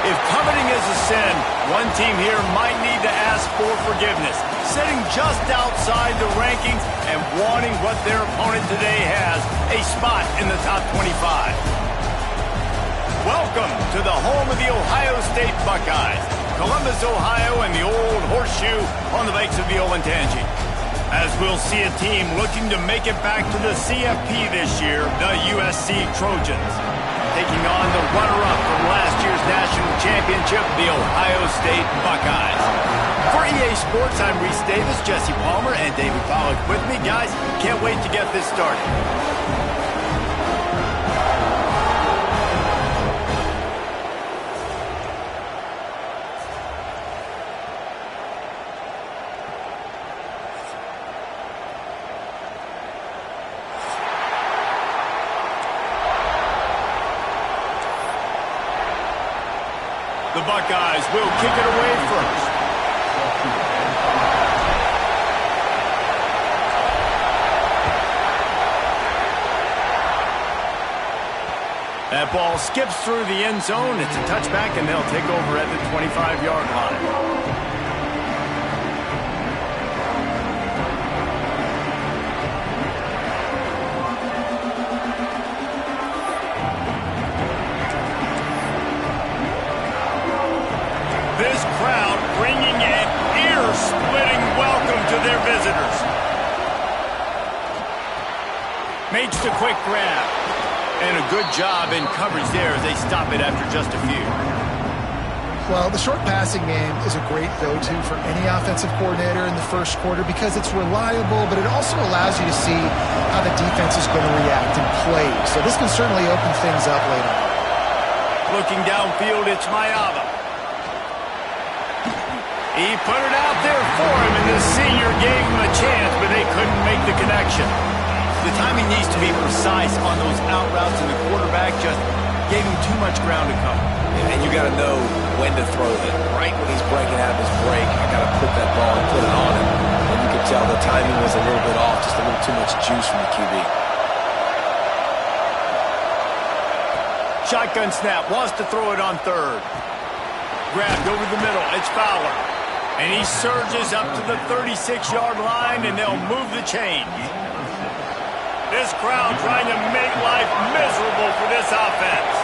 If coveting is a sin, one team here might need to ask for forgiveness, sitting just outside the rankings and wanting what their opponent today has, a spot in the top 25. Welcome to the home of the Ohio State Buckeyes, Columbus, Ohio, and the old horseshoe on the banks of the Olentangy. As we'll see a team looking to make it back to the CFP this year, the USC Trojans, taking on the runner-up from last year's national championship, the Ohio State Buckeyes. For EA Sports, I'm Reese Davis, Jesse Palmer, and David Pollack with me. Guys, can't wait to get this started. The Buckeyes will kick it away first. That ball skips through the end zone. It's a touchback, and they'll take over at the 25-yard line. This crowd bringing an ear-splitting welcome to their visitors. Makes the quick grab. And a good job in coverage there as they stop it after just a few. Well, the short passing game is a great go-to for any offensive coordinator in the first quarter because it's reliable, but it also allows you to see how the defense is going to react and play. So this can certainly open things up later on. Looking downfield, it's Mayava. He put it out there for him, and the senior gave him a chance, but they couldn't make the connection. The timing needs to be precise on those out routes, and the quarterback just gave him too much ground to cover. And you got to know when to throw it. Right when he's breaking out of his break, I got to put that ball and put it on him. And you can tell the timing was a little bit off, just a little too much juice from the QB. Shotgun snap, wants to throw it on third. Grabbed over the middle, it's Fowler. And he surges up to the 36-yard line, and they'll move the chains. This crowd trying to make life miserable for this offense.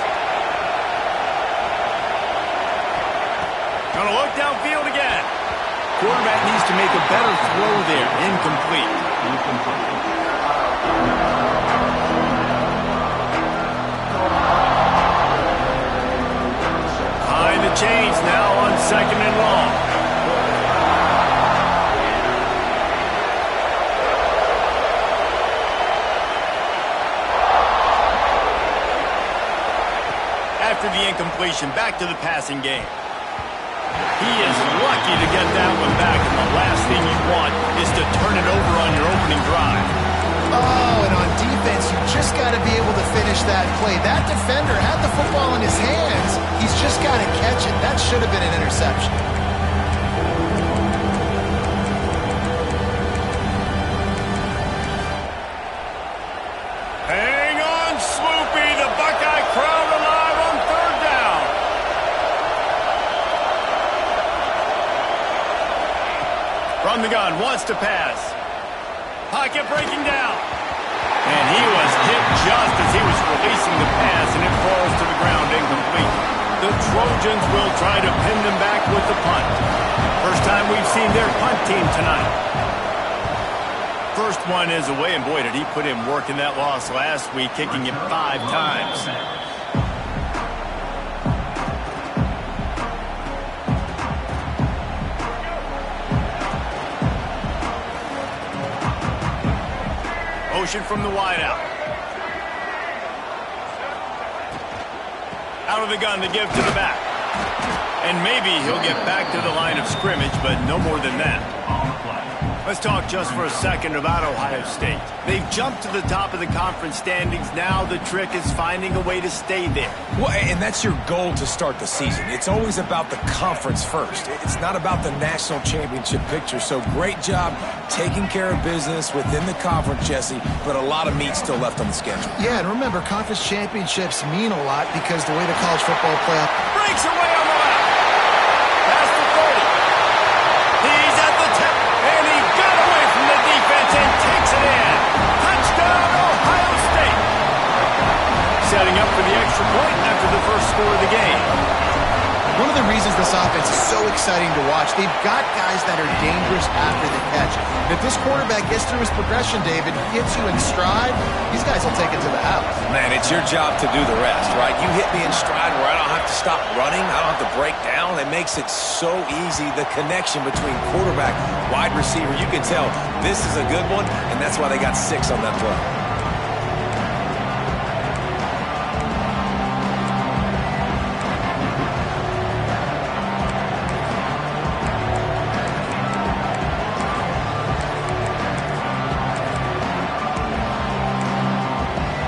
Gonna look downfield again. Quarterback needs to make a better throw there. Incomplete. Behind the chains now on 2nd and long. After the incompletion, back to the passing game. He is lucky to get that one back, and the last thing you want is to turn it over on your opening drive. Oh, and on defense, you just got to be able to finish that play. That defender had the football in his hands. He's just got to catch it. That should have been an interception. Hang on, Swoopy. The Buckeye crowd alive on 3rd down. From the gun, wants to pass. Pocket breaking down. And he was hit just as he was releasing the pass, and it falls to the ground incomplete. The Trojans will try to pin them back with the punt. First time we've seen their punt team tonight. First one is away, and boy, did he put in work in that loss last week, kicking it 5 times. Motion from the wideout. Out of the gun to give to the back. And maybe he'll get back to the line of scrimmage, but no more than that. Let's talk just for a second about Ohio State. They've jumped to the top of the conference standings. Now the trick is finding a way to stay there. Well, and that's your goal to start the season. It's always about the conference first. It's not about the national championship picture. So great job taking care of business within the conference, Jesse, but a lot of meat still left on the schedule. Yeah, and remember, conference championships mean a lot because the way the college football playoff breaks away on the extra point after the first score of the game. One of the reasons this offense is so exciting to watch, they've got guys that are dangerous after the catch. And if this quarterback gets through his progression, David, hits you in stride, these guys will take it to the house. Man, it's your job to do the rest, right? You hit me in stride where I don't have to stop running. I don't have to break down. It makes it so easy. The connection between quarterback, wide receiver, you can tell this is a good one, and that's why they got 6 on that play.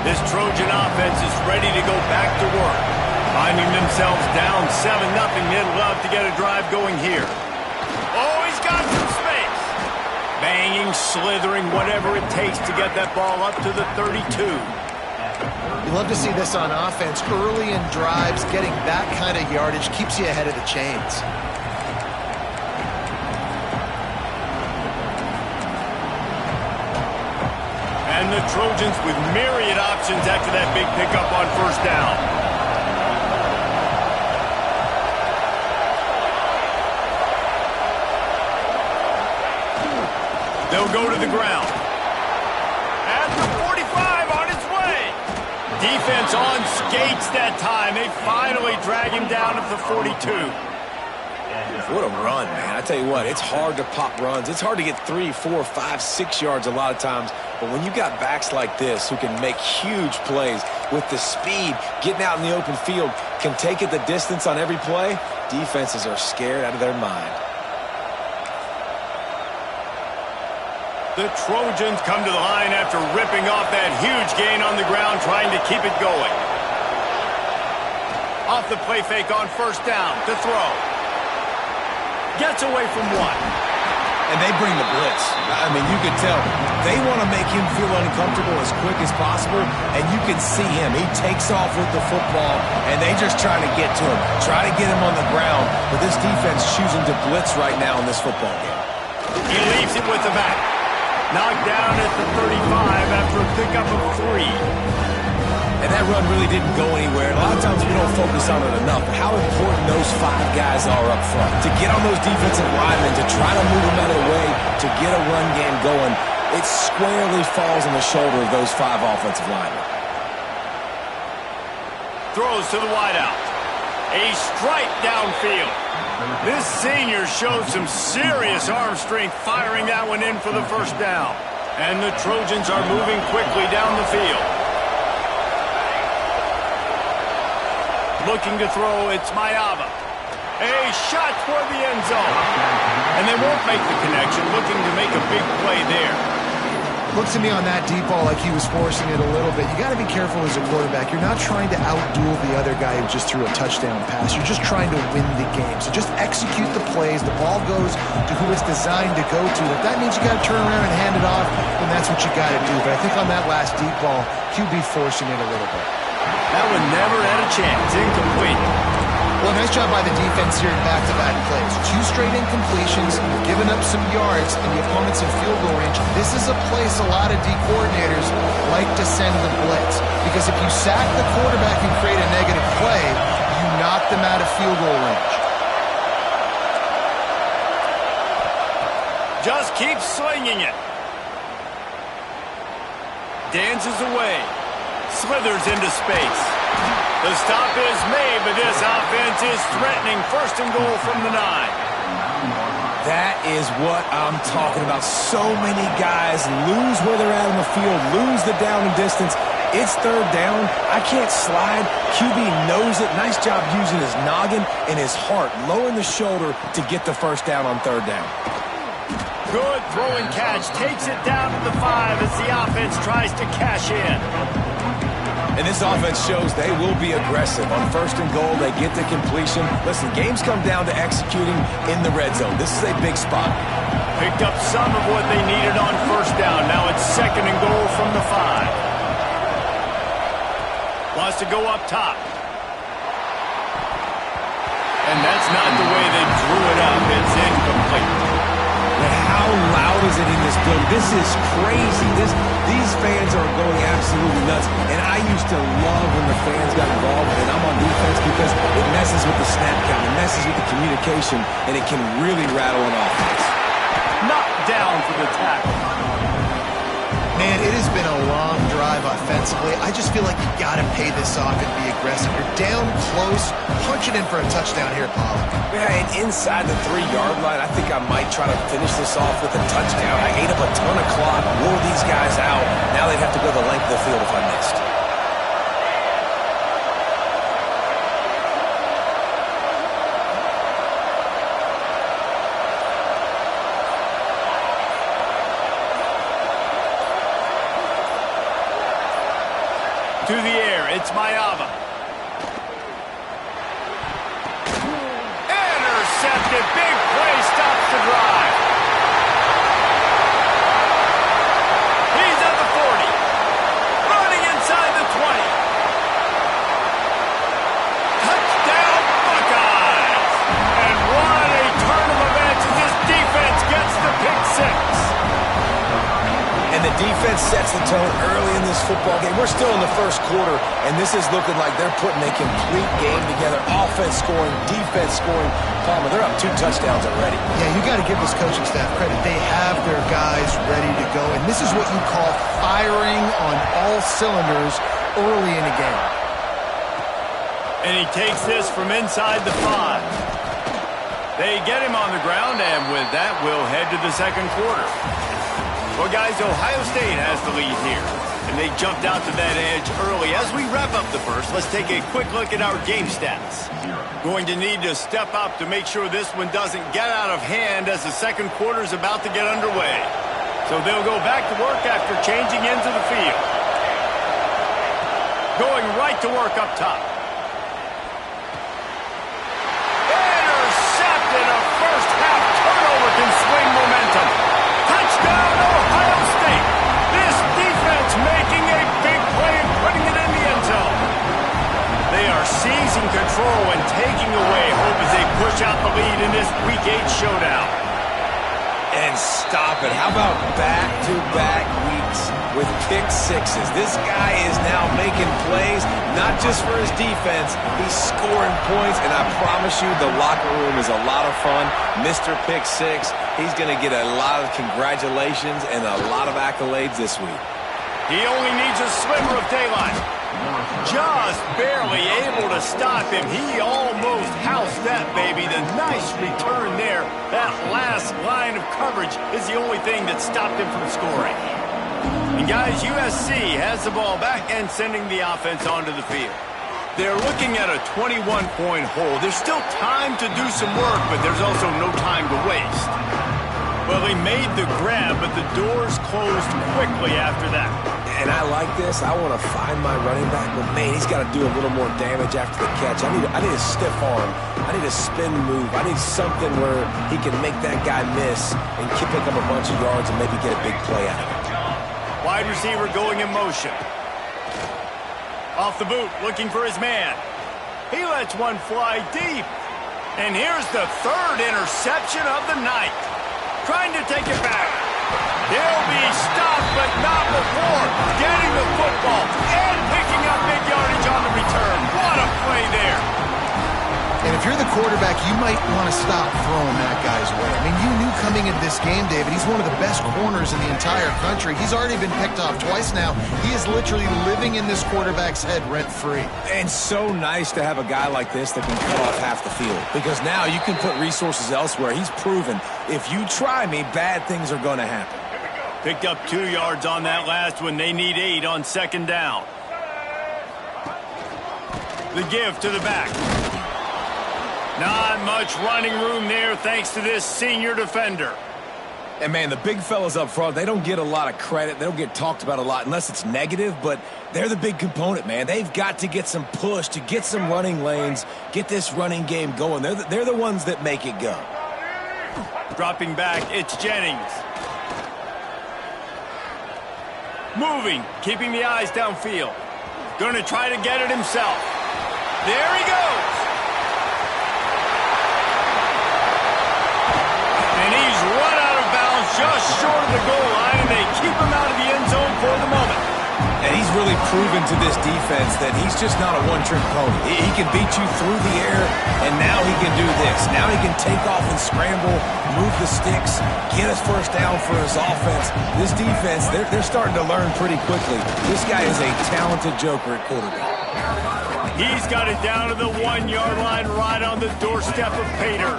This Trojan offense is ready to go back to work. Finding themselves down 7-0, they'd love to get a drive going here. Oh, he's got some space. Banging, slithering, whatever it takes to get that ball up to the 32. You love to see this on offense. Early in drives, getting that kind of yardage keeps you ahead of the chains. And the Trojans with myriad options after that big pickup on first down. They'll go to the ground. At the 45 on its way. Defense on skates that time. They finally drag him down at the 42. What a run, man. I tell you what, it's hard to pop runs. It's hard to get 3, 4, 5, 6 yards a lot of times. But when you got backs like this who can make huge plays with the speed, getting out in the open field, can take it the distance on every play, defenses are scared out of their mind. The Trojans come to the line after ripping off that huge gain on the ground, trying to keep it going. Off the play fake on first down to throw. Gets away from one. And they bring the blitz. I mean, you can tell they want to make him feel uncomfortable as quick as possible, and you can see him. He takes off with the football, and they just try to get to him, try to get him on the ground. But this defense choosing to blitz right now in this football game. He leaves it with the back. Knocked down at the 35 after a pickup of 3. And that run really didn't go anywhere. And a lot of times we don't focus on it enough. How important those 5 guys are up front. To get on those defensive linemen, to try to move them out of the way, to get a run game going, it squarely falls on the shoulder of those 5 offensive linemen. Throws to the wideout. A strike downfield. This senior showed some serious arm strength firing that one in for the first down. And the Trojans are moving quickly down the field. Looking to throw, it's Mayava. A shot toward the end zone. And they won't make the connection, looking to make a big play there. Looks to me on that deep ball like he was forcing it a little bit. You got to be careful as a quarterback. You're not trying to outduel the other guy who just threw a touchdown pass. You're just trying to win the game. So just execute the plays. The ball goes to who it's designed to go to. If that means you got to turn around and hand it off, then that's what you got to do. But I think on that last deep ball, QB forcing it a little bit. That one never had a chance. Incomplete. Well, nice job by the defense here in back-to-back plays. 2 straight incompletions, giving up some yards, and the opponent's in field goal range. This is a place a lot of D coordinators like to send the blitz. Because if you sack the quarterback and create a negative play, you knock them out of field goal range. Just keep slinging it. Dances away. Slithers into space. The stop is made, but this offense is threatening. First and goal from the 9. That is what I'm talking about. So many guys lose where they're at on the field, lose the down and distance. It's third down. I can't slide. QB knows it. Nice job using his noggin and his heart, lowering the shoulder to get the first down on third down. Good throw and catch. Takes it down to the 5 as the offense tries to cash in. And this offense shows they will be aggressive. On first and goal, they get the completion. Listen, games come down to executing in the red zone. This is a big spot. Picked up some of what they needed on first down. Now it's second and goal from the 5. Wants to go up top. And that's not the way they drew it up. It's incomplete. How loud is it in this building? This is crazy. These fans are going absolutely nuts. And I used to love when the fans got involved, and I'm on defense because it messes with the snap count, it messes with the communication, and it can really rattle an offense. Knocked down for the tackle. Man, it has been a long drive offensively. I just feel like you got to pay this off and be aggressive. You're down close, punch it in for a touchdown here, Paul. Yeah, and inside the 3-yard line, I think I might try to finish this off with a touchdown. I ate up a ton of clock, wore these guys out. Now they'd have to go the length of the field if I missed. To the air, it's Mayava. Intercepted, big play, stops the drive. He's at the 40. Running inside the 20. Touchdown, Buckeyes. And what a turn of events as this defense gets the pick six. And the defense sets the tone early in this football game. We're still in the first quarter, and this is looking like they're putting a complete game together. Offense scoring, defense scoring. Palmer, they're up 2 touchdowns already. Yeah, you got to give this coaching staff credit. They have their guys ready to go, and this is what you call firing on all cylinders early in a game. And he takes this from inside the 5. They get him on the ground, and with that, we'll head to the second quarter. Well, guys, Ohio State has the lead here, and they jumped out to that edge early. As we wrap up the first, let's take a quick look at our game stats. Going to need to step up to make sure this one doesn't get out of hand as the second quarter is about to get underway. So they'll go back to work after changing into the field. Going right to work up top. Intercepted, a first half turnover can swing momentum. Touchdown, Ohio State. This defense making a big play and putting it in the end zone. They are seizing control and taking away hope as they push out the lead in this Week 8 showdown. And stop it. How about back-to-back weeks with pick sixes? This guy is now making plays, not just for his defense. He's scoring points, and I promise you the locker room is a lot of fun. Mr. Pick Six, he's going to get a lot of congratulations and a lot of accolades this week. He only needs a sliver of daylight. Just barely able to stop him. He almost housed that baby. The nice return there. That last line of coverage is the only thing that stopped him from scoring. And guys, USC has the ball back and sending the offense onto the field. They're looking at a 21-point hole. There's still time to do some work, but there's also no time to waste. Well, he made the grab, but the doors closed quickly after that. And I like this. I want to find my running back, but man, he's got to do a little more damage after the catch. I need a stiff arm. I need a spin move. I need something where he can make that guy miss and pick up a bunch of yards and maybe get a big play out of it. Wide receiver going in motion. Off the boot, looking for his man. He lets one fly deep. And here's the third interception of the night. Trying to take it back. He'll be stopped, but not before getting the football and picking up big yardage on the return. What a play there. And if you're the quarterback, you might want to stop throwing that guy's way. I mean, you knew coming into this game, David, he's one of the best corners in the entire country. He's already been picked off twice now. He is literally living in this quarterback's head rent-free. And so nice to have a guy like this that can cut off half the field, because now you can put resources elsewhere. He's proven if you try me, bad things are going to happen. Picked up 2 yards on that last one. They need 8 on second down. The give to the back. Not much running room there thanks to this senior defender. And, man, the big fellas up front, they don't get a lot of credit. They don't get talked about a lot unless it's negative, but they're the big component, man. They've got to get some push, to get some running lanes, get this running game going. They're the ones that make it go. Dropping back, it's Jennings. Moving, keeping the eyes downfield. Going to try to get it himself. There he goes. And he's run out of bounds keep him out of the end zone for the moment. And he's really proven to this defense that he's just not a one-trick pony. He can beat you through the air, and now he can do this. Now he can take off and scramble, move the sticks, get us first down for his offense. This defense, they're starting to learn pretty quickly. This guy is a talented joker at quarterback. He's got it down to the 1-yard line right on the doorstep of Pater.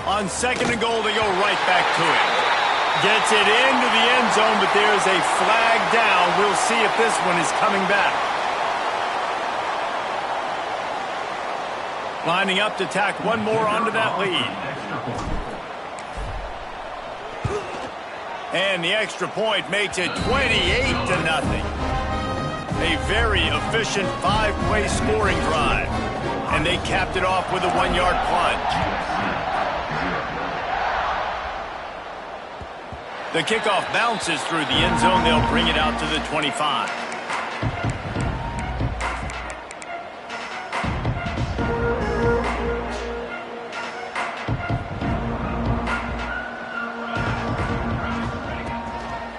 On 2nd and goal, they go right back to it. Gets it into the end zone, but there's a flag down. We'll see if this one is coming back. Lining up to tack one more onto that lead. And the extra point makes it 28-0. A very efficient 5-play scoring drive. And they capped it off with a 1-yard plunge. The kickoff bounces through the end zone. They'll bring it out to the 25.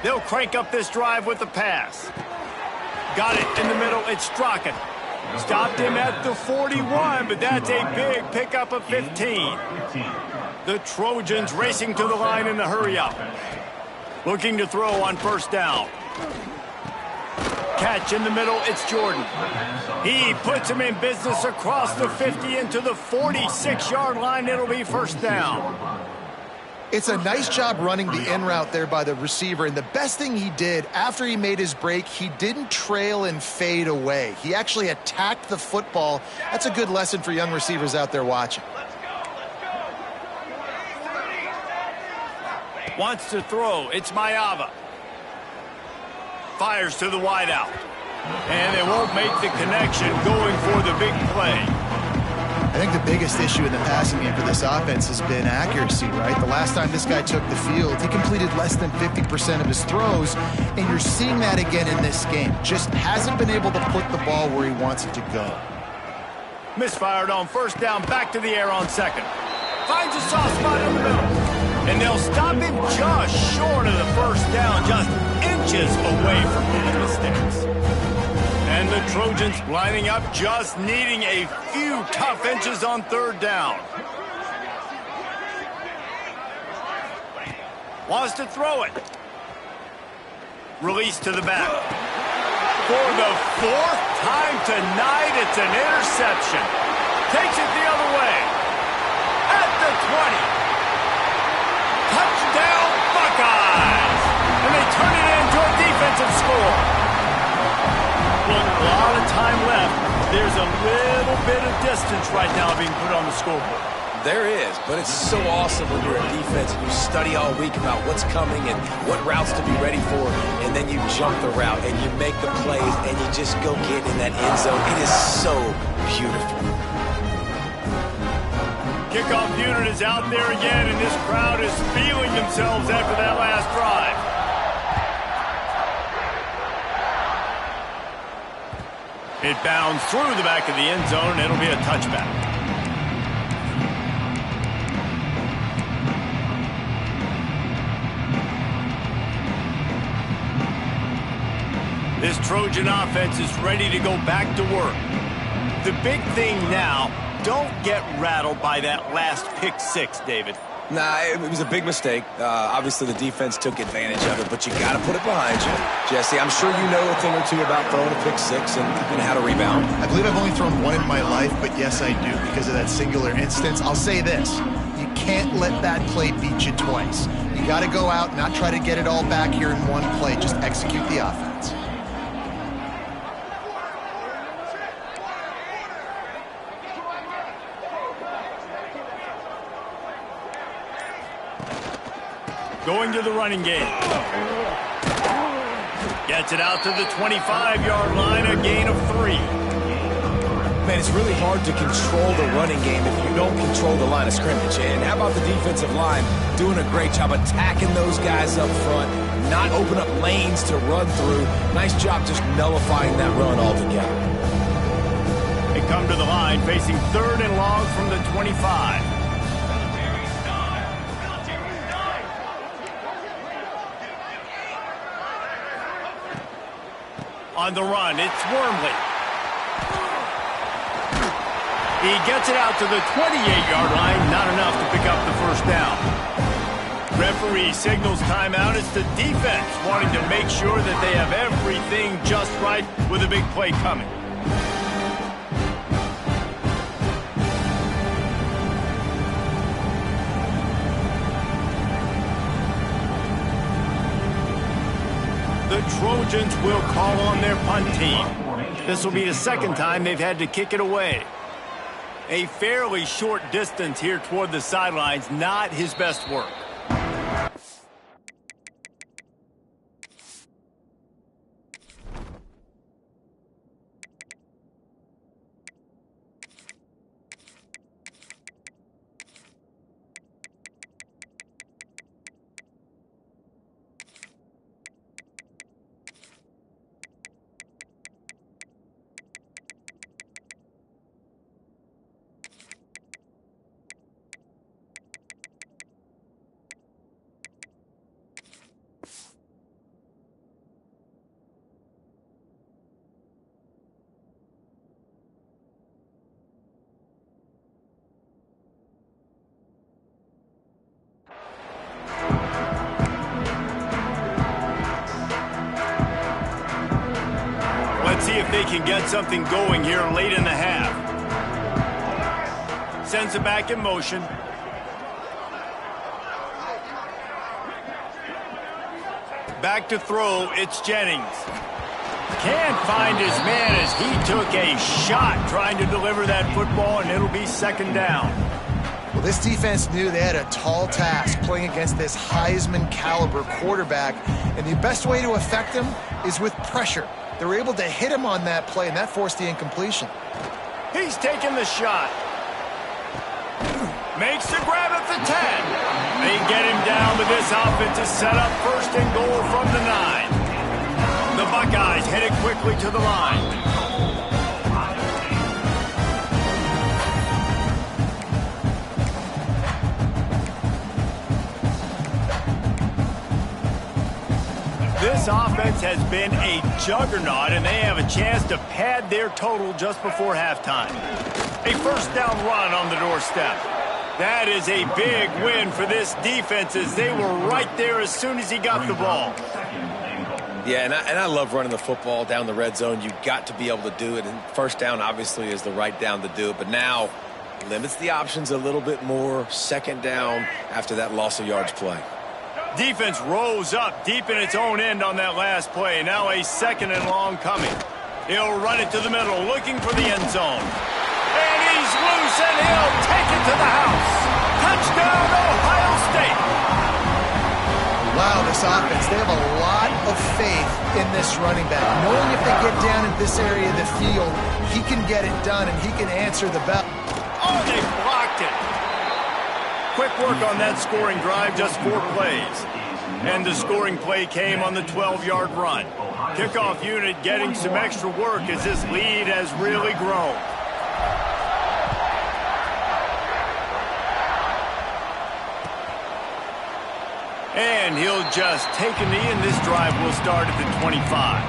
They'll crank up this drive with the pass. Got it in the middle. It's Strachan. Stopped him at the 41, but that's a big pickup of 15. The Trojans racing to the line in the hurry-up. Looking to throw on first down. Catch in the middle, it's Jordan. He puts him in business across the 50 into the 46-yard line. It'll be first down. It's a nice job running the in route there by the receiver, and the best thing he did after he made his break, he didn't trail and fade away. He actually attacked the football. That's a good lesson for young receivers out there watching. Wants to throw. It's Mayava. Fires to the wideout. And they won't make the connection going for the big play. I think the biggest issue in the passing game for this offense has been accuracy, right? The last time this guy took the field, he completed less than 50% of his throws, and you're seeing that again in this game. Just hasn't been able to put the ball where he wants it to go. Misfired on first down, back to the air on second. Finds a soft spot in the middle. And they'll stop him just short of the first down, just inches away from his mistakes. And the Trojans lining up, just needing a few tough inches on third down. Wants to throw it. Release to the back. For the 4th time tonight, it's an interception. Takes it the other way. At the 20. Touchdown, Buckeyes! And they turn it into a defensive score. Look, a lot of time left. There's a little bit of distance right now being put on the scoreboard. There is, but it's so awesome when you're a defense and you study all week about what's coming and what routes to be ready for, and then you jump the route and you make the plays and you just go get in that end zone. It is so beautiful. Kickoff unit is out there again, and this crowd is feeling themselves after that last drive. It bounds through the back of the end zone, and it'll be a touchback. This Trojan offense is ready to go back to work. The big thing now, don't get rattled by that last pick six, David. Nah, it was a big mistake. Obviously, the defense took advantage of it, but you got to put it behind you. Jesse, I'm sure you know a thing or two about throwing a pick six and how to rebound. I believe I've only thrown one in my life, but yes, I do because of that singular instance. I'll say this. You can't let that play beat you twice. You got to go out, not try to get it all back here in one play. Just execute the offense. Going to the running game. Gets it out to the 25-yard line, a gain of 3. Man, it's really hard to control the running game if you don't control the line of scrimmage. And how about the defensive line doing a great job attacking those guys up front, not open up lanes to run through. Nice job just nullifying that run altogether. They come to the line facing 3rd and long from the 25. On the run, it's Wormley. He gets it out to the 28-yard line, not enough to pick up the first down. Referee signals timeout. It's the defense wanting to make sure that they have everything just right with a big play coming. The Trojans will call on their punt team. This will be the second time they've had to kick it away. A fairly short distance here toward the sidelines, not his best work. Let's see if they can get something going here late in the half. Sends it back in motion. Back to throw, it's Jennings. Can't find his man as he took a shot trying to deliver that football, and it'll be second down. Well, this defense knew they had a tall task playing against this Heisman caliber quarterback, and the best way to affect him is with pressure. They were able to hit him on that play, and that forced the incompletion. He's taking the shot. Makes the grab at the 10. They get him down, but this offense is set up first and goal from the 9. The Buckeyes headed quickly to the line. This offense has been a juggernaut, and they have a chance to pad their total just before halftime. A first down run on the doorstep. That is a big win for this defense, as they were right there as soon as he got the ball. Yeah, and I love running the football down the red zone. You've got to be able to do it, and first down obviously is the right down to do it, but now limits the options a little bit more. Second down after that loss of yards play. Defense rose up deep in its own end on that last play. Now a second and long coming. He'll run it to the middle, looking for the end zone. And he's loose, and he'll take it to the house. Touchdown, Ohio State. Wow, this offense, they have a lot of faith in this running back. Knowing if they get down in this area of the field, he can get it done, and he can answer the bell. Oh, they blocked it. Quick work on that scoring drive, just 4 plays. And the scoring play came on the 12-yard run. Kickoff unit getting some extra work as this lead has really grown. And he'll just take a knee, and this drive will start at the 25.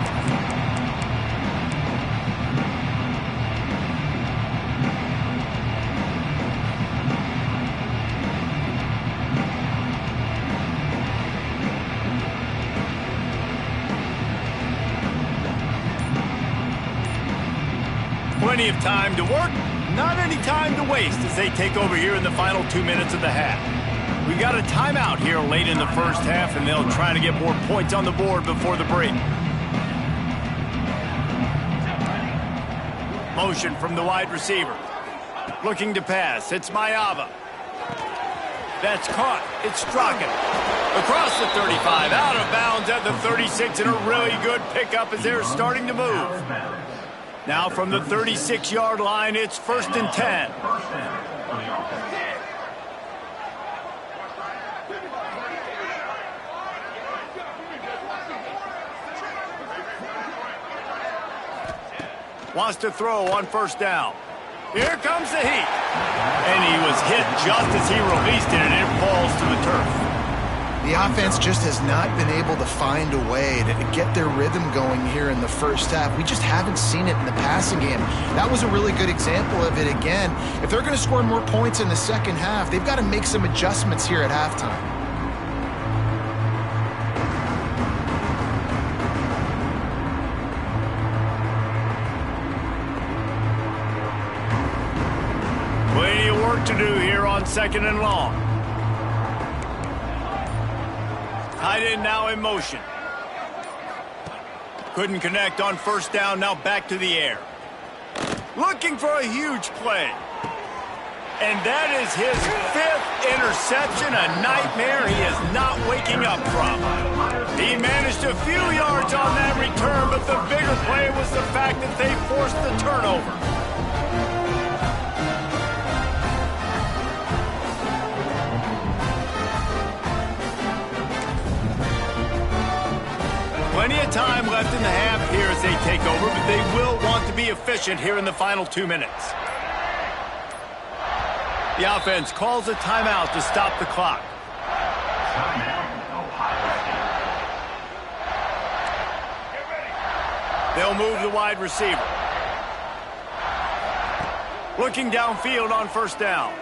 Plenty of time to work, not any time to waste as they take over here in the final 2 minutes of the half. We got a timeout here late in the first half, and they'll try to get more points on the board before the break. Motion from the wide receiver. Looking to pass, it's Mayava. That's caught, it's Strachan. Across the 35, out of bounds at the 36, and a really good pickup as they're starting to move. Now from the 36-yard line, it's 1st and 10. Wants to throw on 1st down. Here comes the heat. And he was hit just as he released it, and it falls to the turf. The offense just has not been able to find a way to get their rhythm going here in the first half. We just haven't seen it in the passing game. That was a really good example of it again. If they're going to score more points in the second half, they've got to make some adjustments here at halftime. Plenty of work to do here on 2nd and long. Tight end now in motion. Couldn't connect on 1st down, now back to the air. Looking for a huge play. And that is his 5th interception, a nightmare he is not waking up from. He managed a few yards on that return, but the bigger play was the fact that they forced the turnover. Plenty of time left in the half here as they take over, but they will want to be efficient here in the final 2 minutes. The offense calls a timeout to stop the clock. They'll move the wide receiver. Looking downfield on 1st down.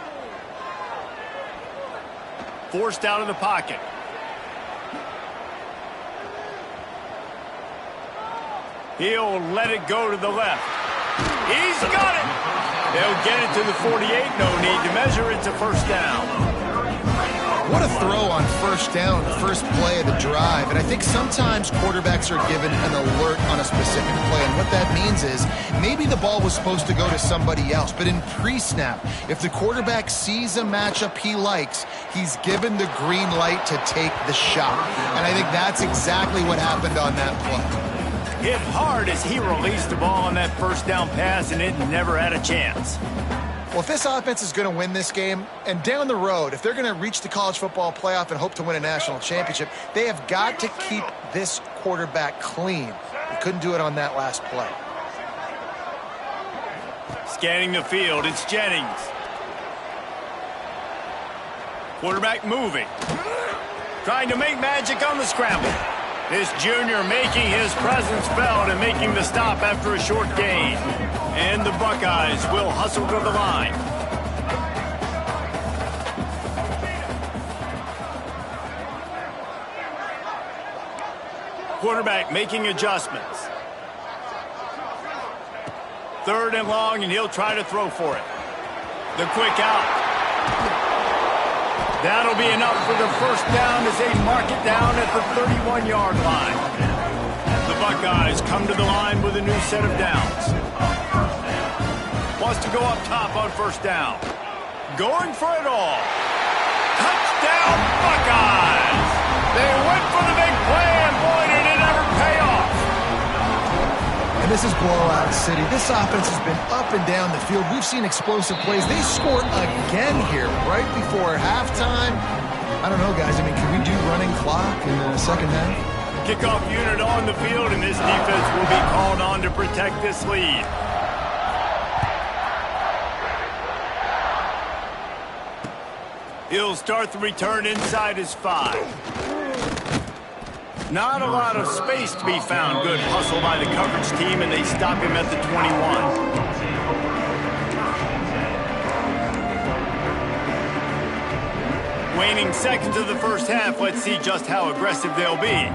Forced out of the pocket. He'll let it go to the left. He's got it! They'll get it to the 48. No need to measure. It's a 1st down. What a throw on 1st down, the first play of the drive. And I think sometimes quarterbacks are given an alert on a specific play. And what that means is maybe the ball was supposed to go to somebody else. But in pre-snap, if the quarterback sees a matchup he likes, he's given the green light to take the shot. And I think that's exactly what happened on that play. Hit hard as he released the ball on that 1st down pass, and it never had a chance. Well, if this offense is going to win this game, and down the road, if they're going to reach the college football playoff and hope to win a national championship, they have got to keep this quarterback clean. They couldn't do it on that last play. Scanning the field, it's Jennings. Quarterback moving. Trying to make magic on the scramble. This junior making his presence felt and making the stop after a short gain. And the Buckeyes will hustle to the line. Quarterback making adjustments. 3rd and long, and he'll try to throw for it. The quick out. That'll be enough for the 1st down as they mark it down at the 31-yard line. The Buckeyes come to the line with a new set of downs. Wants to go up top on 1st down. Going for it all. Touchdown, Buckeyes! They went for the big play, and boy, did it ever pay off. And this is blowout city. This offense has been up and down the field. We've seen explosive plays. They scored again here right before halftime. I don't know, guys. I mean, can we do running clock in the second half? Kickoff unit on the field, and this defense will be called on to protect this lead. He'll start the return inside his 5. Not a lot of space to be found. Good hustle by the coverage team, and they stop him at the 21. Waning seconds of the first half. Let's see just how aggressive they'll be.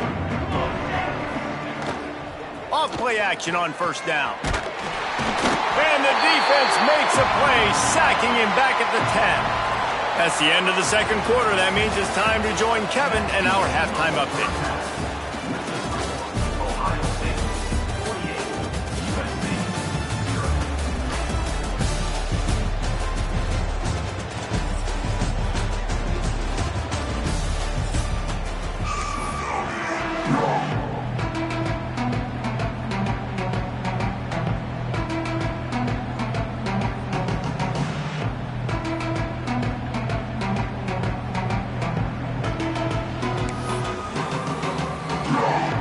Off play action on 1st down. And the defense makes a play, sacking him back at the 10. That's the end of the 2nd quarter. That means it's time to join Kevin and our halftime update.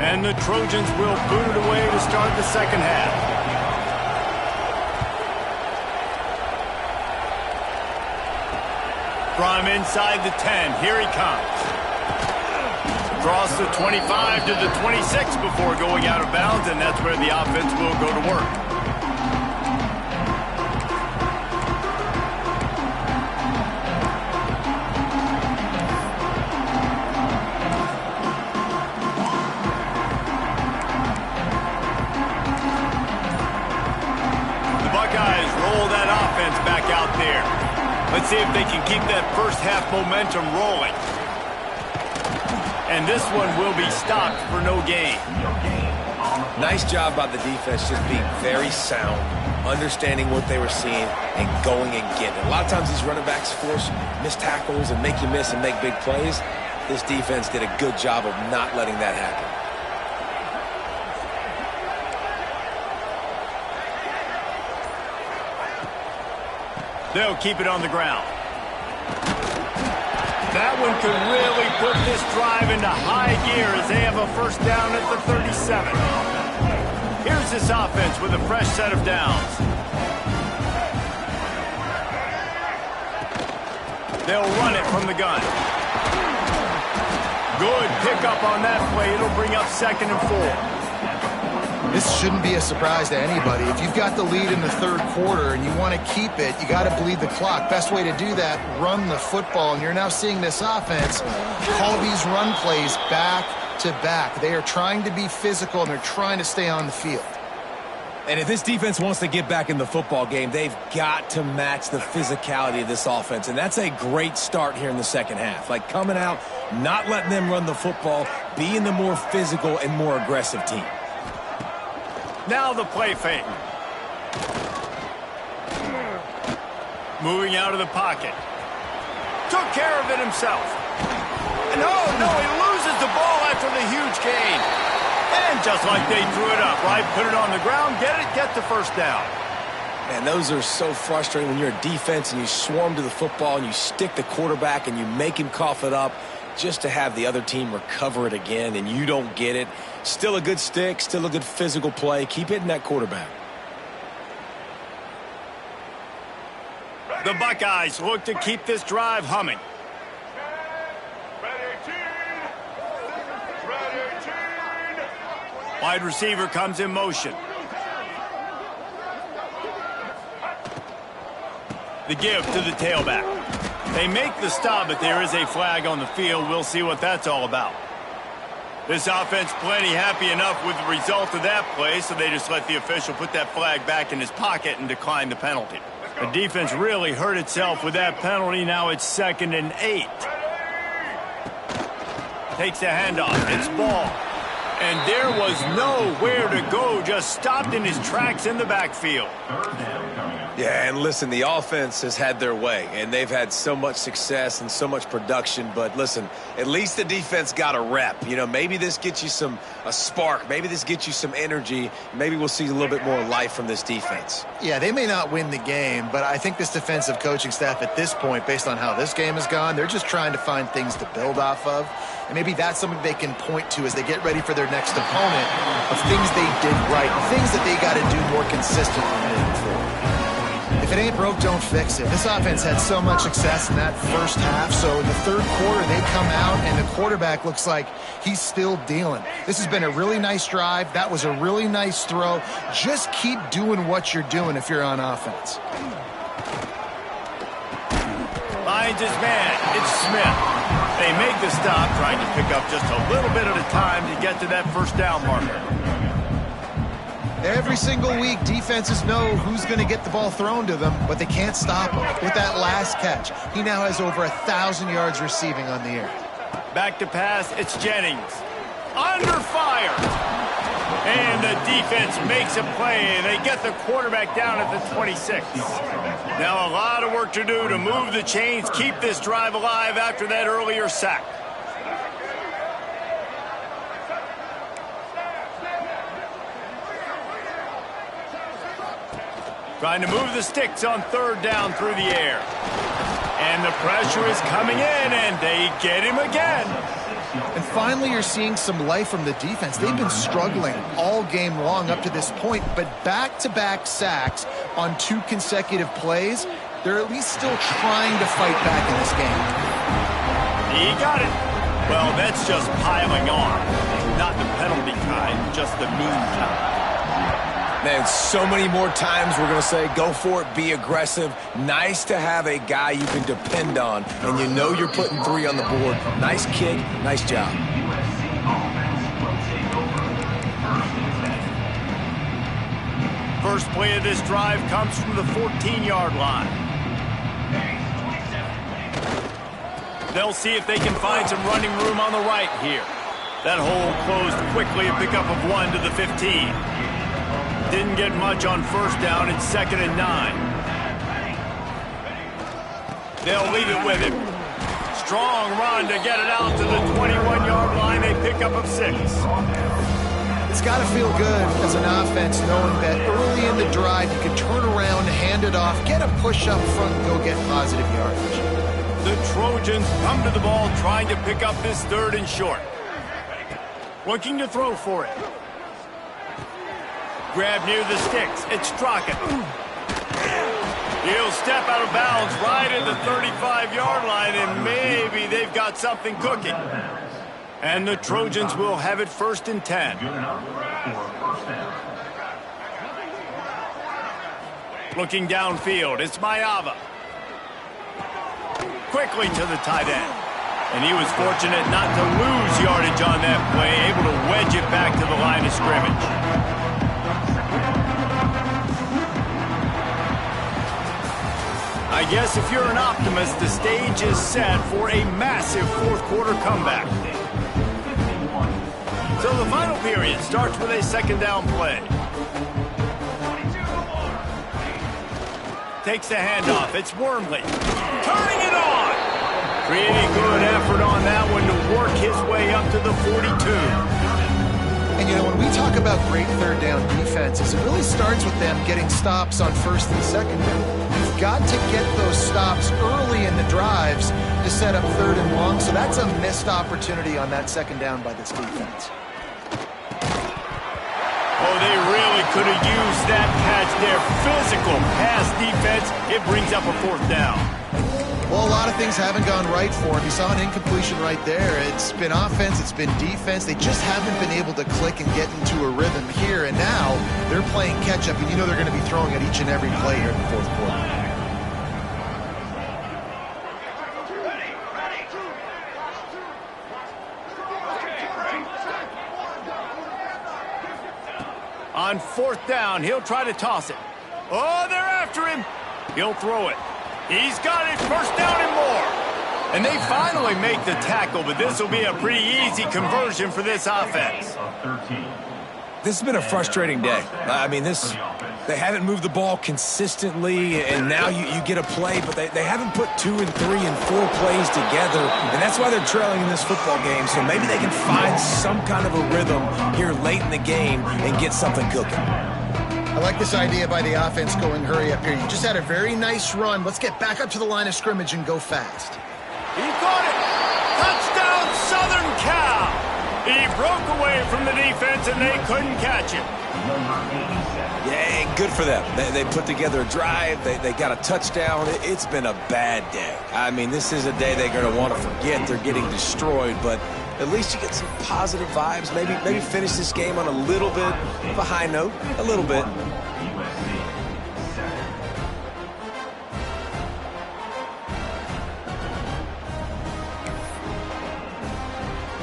And the Trojans will boot it away to start the second half. From inside the 10, here he comes. Across the 25 to the 26 before going out of bounds, and that's where the offense will go to work. The Buckeyes roll that offense back out there. Let's see if they can keep that first half momentum rolling. And this one will be stopped for no gain. Nice job by the defense just being very sound, understanding what they were seeing, and going and getting it. A lot of times these running backs force missed tackles and make you miss and make big plays. This defense did a good job of not letting that happen. They'll keep it on the ground. That one could really put this drive into high gear as they have a first down at the 37. Here's this offense with a fresh set of downs. They'll run it from the gun. Good pickup on that play. It'll bring up 2nd and 4. This shouldn't be a surprise to anybody. If you've got the lead in the third quarter and you want to keep it, you got to bleed the clock. Best way to do that, run the football. And you're now seeing this offense call these run plays back to back. They are trying to be physical, and they're trying to stay on the field. And if this defense wants to get back in the football game, they've got to match the physicality of this offense. And that's a great start here in the second half. Like coming out, not letting them run the football, being the more physical and more aggressive team. Now the play fake. Moving out of the pocket. Took care of it himself. No, he loses the ball after the huge gain. And just like they threw it up, right? Put it on the ground, get the first down. And those are so frustrating when you're a defense and you swarm to the football and you stick the quarterback and you make him cough it up just to have the other team recover it again and you don't get it. Still a good stick, still a good physical play. Keep hitting that quarterback. The Buckeyes look to keep this drive humming. Wide receiver comes in motion. The give to the tailback. They make the stop, but there is a flag on the field. We'll see what that's all about. This offense plenty happy enough with the result of that play, so they just let the official put that flag back in his pocket and decline the penalty. The defense really hurt itself with that penalty. Now it's 2nd and 8. Takes the handoff. It's ball. And there was nowhere to go. Just stopped in his tracks in the backfield. Yeah, and listen, the offense has had their way, and they've had so much success and so much production. But listen, at least the defense got a rep. You know, maybe this gets you a spark. Maybe this gets you some energy. Maybe we'll see a little bit more life from this defense. Yeah, they may not win the game, but I think this defensive coaching staff at this point, based on how this game has gone, they're just trying to find things to build off of. And maybe that's something they can point to as they get ready for their next opponent of things they did right, things that they got to do more consistently moving forward. If it ain't broke, don't fix it. This offense had so much success in that first half, so in the third quarter, they come out, and the quarterback looks like he's still dealing. This has been a really nice drive. That was a really nice throw. Just keep doing what you're doing if you're on offense. Finds his man. It's Smith. They make the stop, trying to pick up just a little bit at a time to get to that first down marker. Every single week, defenses know who's going to get the ball thrown to them, but they can't stop him. With that last catch, he now has over 1,000 yards receiving on the air. Back to pass, it's Jennings. Under fire. And the defense makes a play, and they get the quarterback down at the 26. Now a lot of work to do to move the chains, keep this drive alive after that earlier sack. Trying to move the sticks on third down through the air. And the pressure is coming in, and they get him again. And finally, you're seeing some life from the defense. They've been struggling all game long up to this point, but back-to-back sacks on 2 consecutive plays, they're at least still trying to fight back in this game. He got it. Well, that's just piling on. Not the penalty kind, just the mean kind. Man, so many more times we're going to say, go for it, be aggressive. Nice to have a guy you can depend on, and you know you're putting 3 on the board. Nice kick, nice job. First play of this drive comes from the 14-yard line. They'll see if they can find some running room on the right here. That hole closed quickly, a pickup of 1 to the 15. Didn't get much on first down. It's 2nd and 9. They'll leave it with him. Strong run to get it out to the 21-yard line. A pickup of 6. It's got to feel good as an offense knowing that early in the drive you can turn around, hand it off, get a push up front, and go get positive yardage. The Trojans come to the ball trying to pick up this 3rd and short. Looking to throw for it. Grab near the sticks. It's Straka. He'll step out of bounds right at the 35-yard line, and maybe they've got something cooking. And the Trojans will have it 1st and 10. Looking downfield, it's Mayava. Quickly to the tight end. And he was fortunate not to lose yardage on that play, able to wedge it back to the line of scrimmage. I guess if you're an optimist, the stage is set for a massive 4th quarter comeback. So the final period starts with a 2nd down play. Takes the handoff. It's Wormley. Turning it on. Pretty good effort on that one to work his way up to the 42. And, you know, when we talk about great 3rd down defenses, it really starts with them getting stops on 1st and 2nd down. You've got to get those stops early in the drives to set up 3rd and long, so that's a missed opportunity on that 2nd down by this defense. Oh, they really could have used that catch there. Physical pass defense. It brings up a 4th down. Well, a lot of things haven't gone right for him. You saw an incompletion right there. It's been offense, it's been defense. They just haven't been able to click and get into a rhythm here. And now they're playing catch-up, and you know they're going to be throwing at each and every play here in the 4th quarter. On 4th down, he'll try to toss it. Oh, they're after him. He'll throw it. He's got it. 1st down and more. And they finally make the tackle, but this will be a pretty easy conversion for this offense. This has been a frustrating day. I mean, they haven't moved the ball consistently, and now you get a play, but they haven't put 2 and 3 and 4 plays together, and that's why they're trailing in this football game. So maybe they can find some kind of a rhythm here late in the game and get something cooking. I like this idea by the offense going hurry up here. You just had a very nice run. Let's get back up to the line of scrimmage and go fast. He got it. Touchdown, Southern Cal. He broke away from the defense, and they couldn't catch him. Yeah, good for them. They put together a drive. They got a touchdown. It's been a bad day. I mean, this is a day they're going to want to forget. They're getting destroyed, but at least you get some positive vibes. Maybe finish this game on a little bit of a high note. A little bit.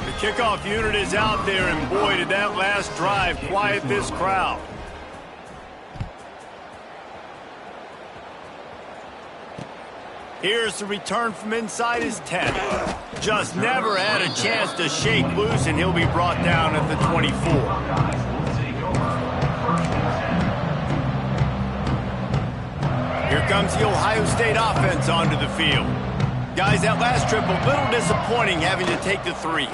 The kickoff unit is out there, and boy, did that last drive quiet this crowd. Here's the return from inside his 10. Just never had a chance to shake loose, and he'll be brought down at the 24. Here comes the Ohio State offense onto the field. Guys, that last trip a little disappointing having to take the 3.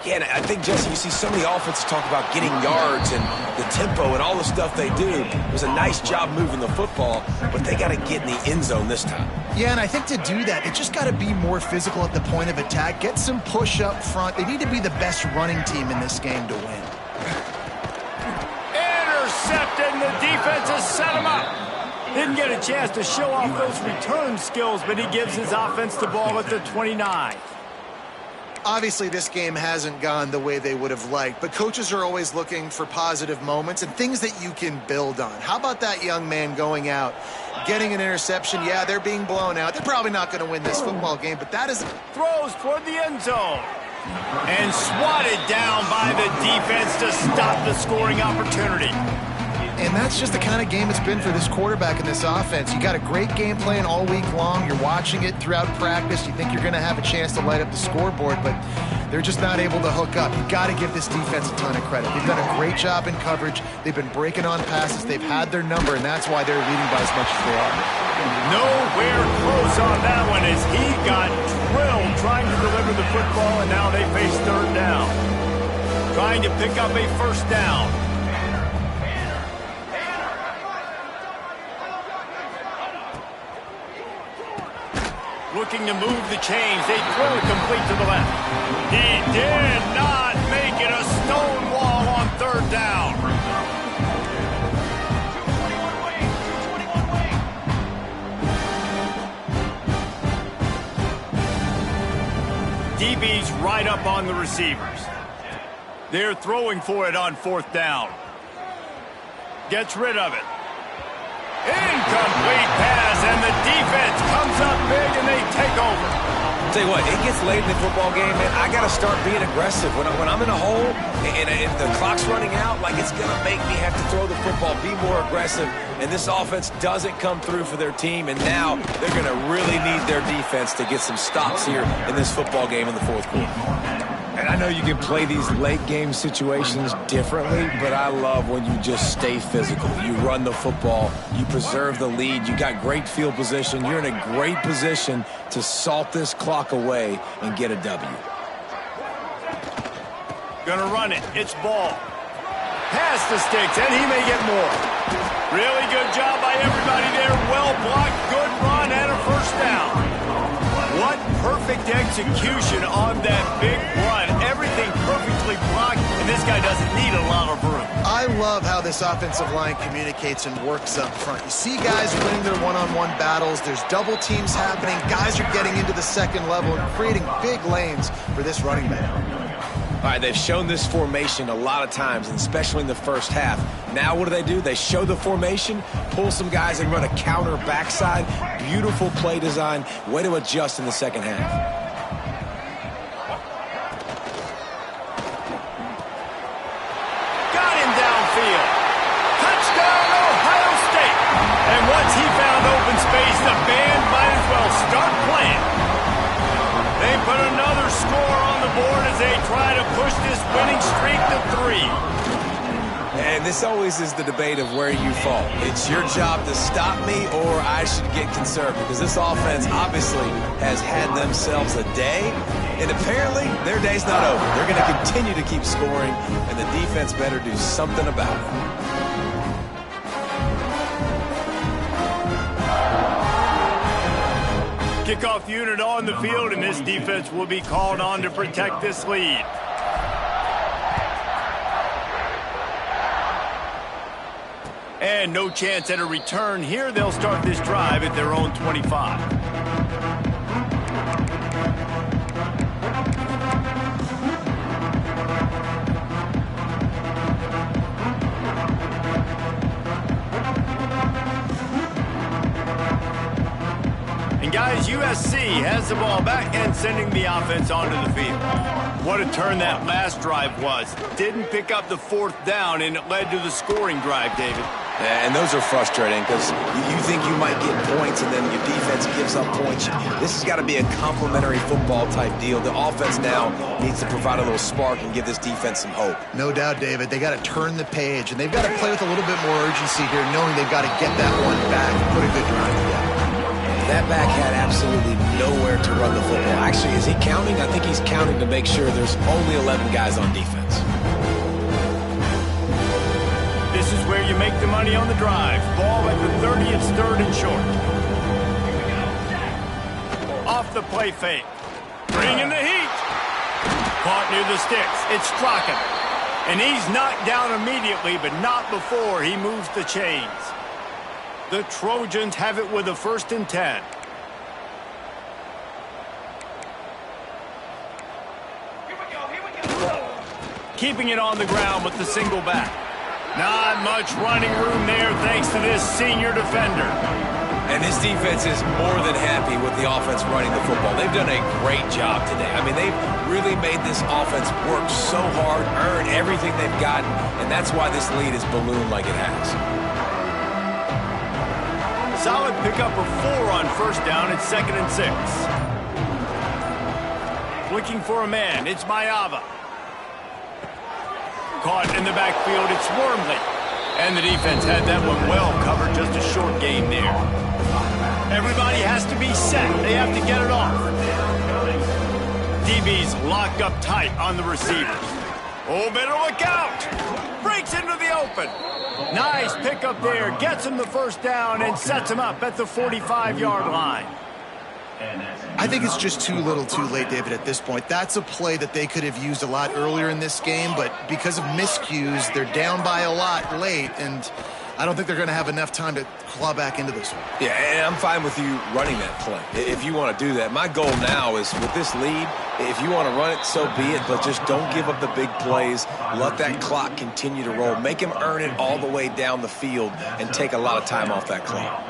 Yeah, and I think, Jesse, you see so many offenses talk about getting yards and the tempo and all the stuff they do. It was a nice job moving the football, but they got to get in the end zone this time. Yeah, and I think to do that, they just got to be more physical at the point of attack, get some push up front. They need to be the best running team in this game to win. Intercepted, and the defense has set him up. Didn't get a chance to show off those return skills, but he gives his offense the ball at the 29. Obviously, this game hasn't gone the way they would have liked, but coaches are always looking for positive moments and things that you can build on. How about that young man going out, getting an interception? Yeah, they're being blown out. They're probably not going to win this football game, but that is... Throws toward the end zone. And swatted down by the defense to stop the scoring opportunity. And that's just the kind of game it's been for this quarterback in this offense. You got a great game plan all week long. You're watching it throughout practice. You think you're going to have a chance to light up the scoreboard, but they're just not able to hook up. You got to give this defense a ton of credit. They've done a great job in coverage. They've been breaking on passes. They've had their number, and that's why they're leading by as much as they are. Nowhere close on that one as he got drilled trying to deliver the football, and now they face third down. Trying to pick up a first down. Looking to move the chains. They throw it complete to the left. He did not make it a stone wall on third down. DB's right up on the receivers. They're throwing for it on fourth down. Gets rid of it. Incomplete pass, and the defense comes up big, and they take over. I'll tell you what, it gets late in the football game, man. I got to start being aggressive. When I'm in a hole and the clock's running out, like it's going to make me have to throw the football, be more aggressive, and this offense doesn't come through for their team, and now they're going to really need their defense to get some stops here in this football game in the fourth quarter. And I know you can play these late-game situations differently, but I love when you just stay physical. You run the football, you preserve the lead, you got great field position, you're in a great position to salt this clock away and get a W. Gonna run it. It's ball. Pass the sticks, and he may get more. Really good job by everybody there. Well blocked, good run, and a first down. What perfect execution on that big run. Everything perfectly blocked, and this guy doesn't need a lot of room. I love how this offensive line communicates and works up front. You see guys winning their one-on-one battles. There's double teams happening. Guys are getting into the second level and creating big lanes for this running back. All right, they've shown this formation a lot of times, and especially in the first half. Now what do? They show the formation, pull some guys and run a counter backside. Beautiful play design. Way to adjust in the second half. Got him downfield. Touchdown, Ohio State. And once he found open space, the band might as well start playing. They put another score on the board as they try to push this winning streak to 3. And this always is the debate of where you fall. It's your job to stop me, or I should get conservative, because this offense obviously has had themselves a day, and apparently their day's not over. They're going to continue to keep scoring, and the defense better do something about it. Kickoff unit on the field, and this defense will be called on to protect this lead. And no chance at a return here. They'll start this drive at their own 25. And guys, USC has the ball back and sending the offense onto the field. What a turn that last drive was. Didn't pick up the fourth down, and it led to the scoring drive, David. Yeah, and those are frustrating because you think you might get points and then your defense gives up points. This has got to be a complementary football type deal. The offense now needs to provide a little spark and give this defense some hope. No doubt, David. They got to turn the page, and they've got to play with a little bit more urgency here, knowing they've got to get that one back and put a good drive together. That back had absolutely nowhere to run the football. Actually, is he counting? I think he's counting to make sure there's only 11 guys on defense. This is where you make the money on the drive. Ball at the 30, it's third and short. Off the play fake. Bringing the heat. Caught near the sticks. It's Strachan. And he's knocked down immediately, but not before he moves the chains. The Trojans have it with a 1st and 10. keeping it on the ground with the single back. Not much running room there thanks to this senior defender. And this defense is more than happy with the offense running the football. They've done a great job today. I mean, they've really made this offense work so hard, earn everything they've gotten, and that's why this lead is ballooned like it has. Solid pickup of 4 on first down. It's 2nd and 6. Looking for a man. It's Mayava. Caught in the backfield. It's Wormley. And the defense had that one well covered. Just a short game there. Everybody has to be set. They have to get it off. DB's locked up tight on the receivers. Oh, better look out. Breaks into the open. Nice pickup there. Gets him the first down and sets him up at the 45-yard line. I think it's just too little too late, David, at this point. That's a play that they could have used a lot earlier in this game, but because of miscues, they're down by a lot late, and I don't think they're going to have enough time to claw back into this one. Yeah, and I'm fine with you running that play if you want to do that. My goal now is with this lead, if you want to run it, so be it, but just don't give up the big plays. Let that clock continue to roll. Make him earn it all the way down the field and take a lot of time off that clock.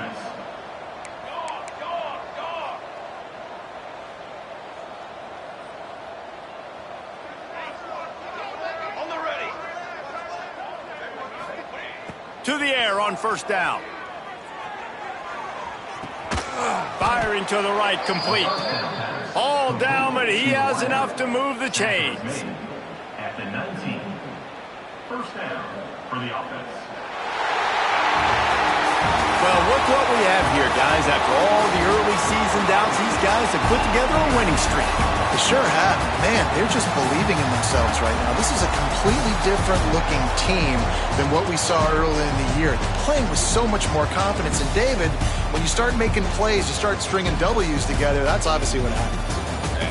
To the air on first down. Firing to the right, complete. All down, but he has enough to move the chains. At the 19, first down for the offense. Well, look what we have here, guys. After all the early season doubts, these guys have put together a winning streak. They sure have. Man, they're just believing in themselves right now. This is a completely different looking team than what we saw early in the year. They're playing with so much more confidence. And David, when you start making plays, you start stringing W's together, that's obviously what happens.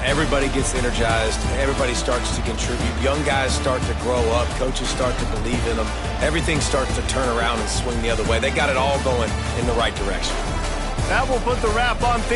Everybody gets energized. Everybody starts to contribute. Young guys start to grow up. Coaches start to believe in them. Everything starts to turn around and swing the other way. They got it all going in the right direction. That will put the wrap on things.